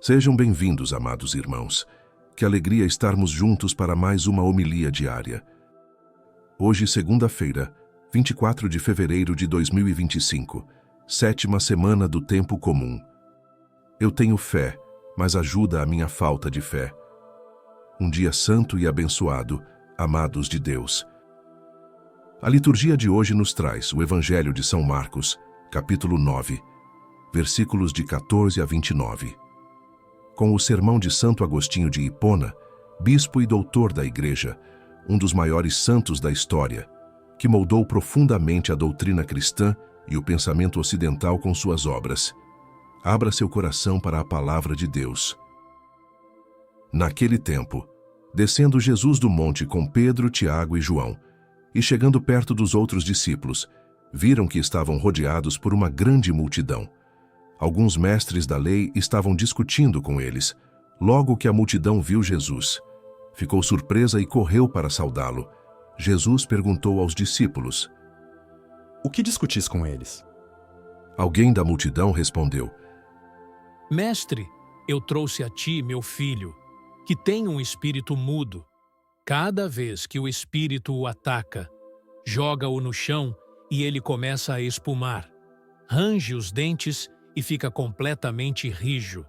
Sejam bem-vindos, amados irmãos. Que alegria estarmos juntos para mais uma homilia diária. Hoje, segunda-feira, 24 de fevereiro de 2025, 7ª semana do tempo comum. Eu tenho fé, mas ajuda a minha falta de fé. Um dia santo e abençoado, amados de Deus. A liturgia de hoje nos traz o Evangelho de São Marcos, capítulo 9, versículos de 14 a 29. Com o sermão de Santo Agostinho de Hipona, bispo e doutor da Igreja, um dos maiores santos da história, que moldou profundamente a doutrina cristã e o pensamento ocidental com suas obras. Abra seu coração para a palavra de Deus. Naquele tempo, descendo Jesus do monte com Pedro, Tiago e João, e chegando perto dos outros discípulos, viram que estavam rodeados por uma grande multidão. Alguns mestres da lei estavam discutindo com eles. Logo que a multidão viu Jesus, ficou surpresa e correu para saudá-lo. Jesus perguntou aos discípulos: O que discutis com eles? Alguém da multidão respondeu: Mestre, eu trouxe a ti meu filho, que tem um espírito mudo. Cada vez que o espírito o ataca, joga-o no chão e ele começa a espumar. Range os dentes e fica completamente rijo.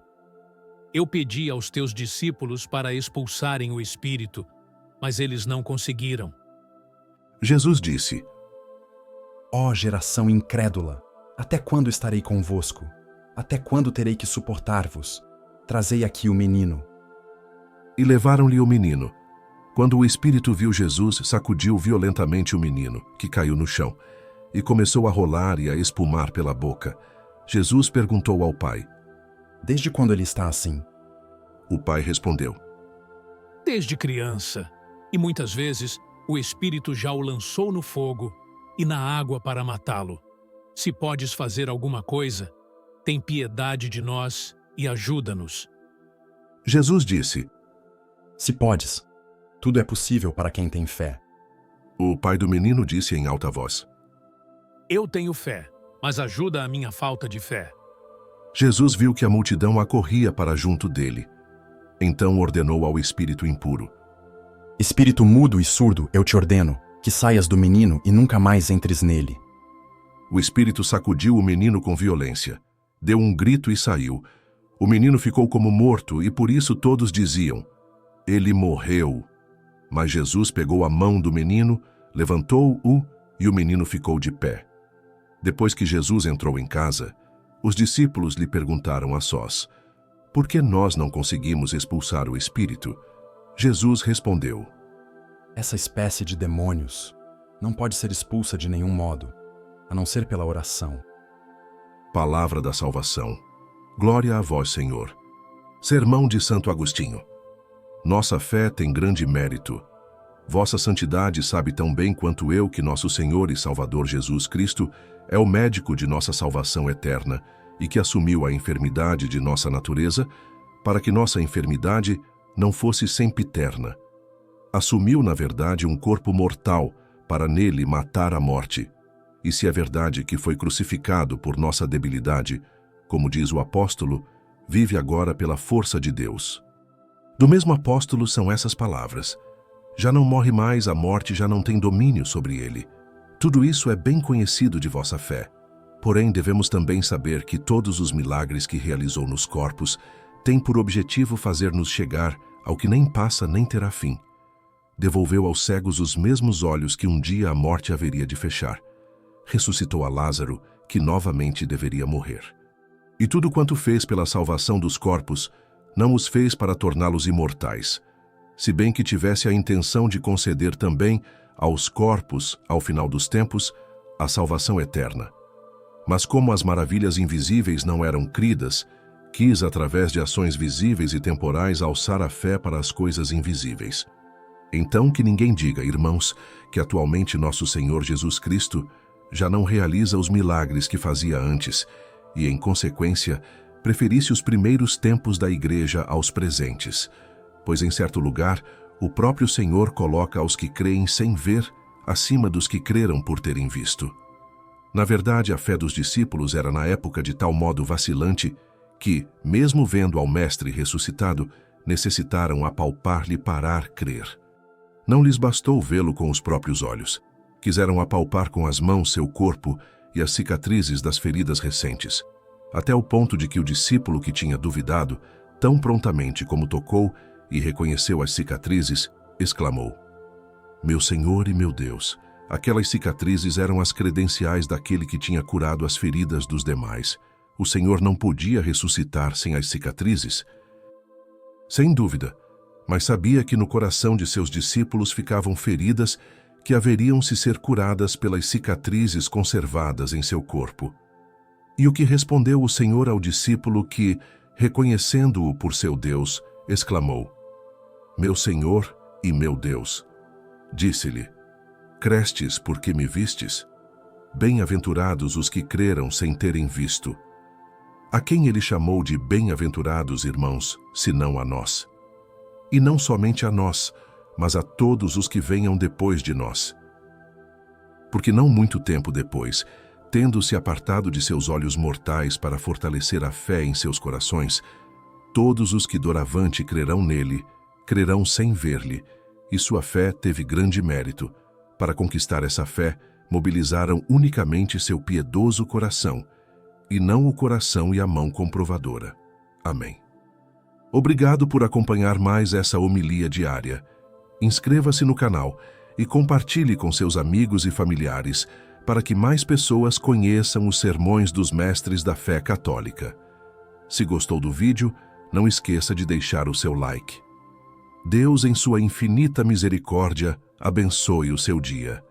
Eu pedi aos teus discípulos para expulsarem o espírito, mas eles não conseguiram. Jesus disse: Ó geração incrédula, até quando estarei convosco? Até quando terei que suportar-vos? Trazei aqui o menino. E levaram-lhe o menino. Quando o espírito viu Jesus, sacudiu violentamente o menino, que caiu no chão, e começou a rolar e a espumar pela boca. Jesus perguntou ao pai: Desde quando ele está assim? O pai respondeu: Desde criança, e muitas vezes o espírito já o lançou no fogo e na água para matá-lo. Se podes fazer alguma coisa, tem piedade de nós e ajuda-nos. Jesus disse: Se podes, tudo é possível para quem tem fé. O pai do menino disse em alta voz: Eu tenho fé, mas ajuda a minha falta de fé. Jesus viu que a multidão acorria para junto dele. Então ordenou ao espírito impuro: Espírito mudo e surdo, eu te ordeno, que saias do menino e nunca mais entres nele. O espírito sacudiu o menino com violência. Deu um grito e saiu. O menino ficou como morto e por isso todos diziam: Ele morreu. Mas Jesus pegou a mão do menino, levantou-o e o menino ficou de pé. Depois que Jesus entrou em casa, os discípulos lhe perguntaram a sós: Por que nós não conseguimos expulsar o espírito? Jesus respondeu: Essa espécie de demônios não pode ser expulsa de nenhum modo, a não ser pela oração. Palavra da salvação. Glória a vós, Senhor. Sermão de Santo Agostinho. Nossa fé tem grande mérito. Vossa santidade sabe tão bem quanto eu que nosso Senhor e Salvador Jesus Cristo é o médico de nossa salvação eterna e que assumiu a enfermidade de nossa natureza para que nossa enfermidade não fosse sempiterna. Assumiu, na verdade, um corpo mortal para nele matar a morte. E se é verdade que foi crucificado por nossa debilidade, como diz o apóstolo, vive agora pela força de Deus. Do mesmo apóstolo são essas palavras: Já não morre mais, a morte já não tem domínio sobre ele. Tudo isso é bem conhecido de vossa fé. Porém, devemos também saber que todos os milagres que realizou nos corpos têm por objetivo fazer-nos chegar ao que nem passa nem terá fim. Devolveu aos cegos os mesmos olhos que um dia a morte haveria de fechar. Ressuscitou a Lázaro, que novamente deveria morrer. E tudo quanto fez pela salvação dos corpos, não os fez para torná-los imortais, se bem que tivesse a intenção de conceder também aos corpos, ao final dos tempos, a salvação eterna. Mas como as maravilhas invisíveis não eram cridas, quis, através de ações visíveis e temporais, alçar a fé para as coisas invisíveis. Então que ninguém diga, irmãos, que atualmente nosso Senhor Jesus Cristo já não realiza os milagres que fazia antes e, em consequência, preferisse os primeiros tempos da Igreja aos presentes, pois em certo lugar o próprio Senhor coloca aos que creem sem ver acima dos que creram por terem visto. Na verdade, a fé dos discípulos era na época de tal modo vacilante que, mesmo vendo ao Mestre ressuscitado, necessitaram apalpar-lhe para crer. Não lhes bastou vê-lo com os próprios olhos. Quiseram apalpar com as mãos seu corpo e as cicatrizes das feridas recentes, até o ponto de que o discípulo que tinha duvidado, tão prontamente como tocou e reconheceu as cicatrizes, exclamou: Meu Senhor e meu Deus! Aquelas cicatrizes eram as credenciais daquele que tinha curado as feridas dos demais. O Senhor não podia ressuscitar sem as cicatrizes? Sem dúvida, mas sabia que no coração de seus discípulos ficavam feridas que haveriam de ser curadas pelas cicatrizes conservadas em seu corpo. E o que respondeu o Senhor ao discípulo que, reconhecendo-o por seu Deus, exclamou: Meu Senhor e meu Deus! Disse-lhe: Crestes porque me vistes? Bem-aventurados os que creram sem terem visto. A quem ele chamou de bem-aventurados, irmãos, senão a nós? E não somente a nós, mas a todos os que venham depois de nós. Porque não muito tempo depois, tendo-se apartado de seus olhos mortais para fortalecer a fé em seus corações, todos os que doravante crerão nele, crerão sem ver-lhe, e sua fé teve grande mérito. Para conquistar essa fé, mobilizaram unicamente seu piedoso coração, e não o coração e a mão comprovadora. Amém. Obrigado por acompanhar mais essa homilia diária. Inscreva-se no canal e compartilhe com seus amigos e familiares para que mais pessoas conheçam os sermões dos mestres da fé católica. Se gostou do vídeo, não esqueça de deixar o seu like. Deus, em sua infinita misericórdia, abençoe o seu dia.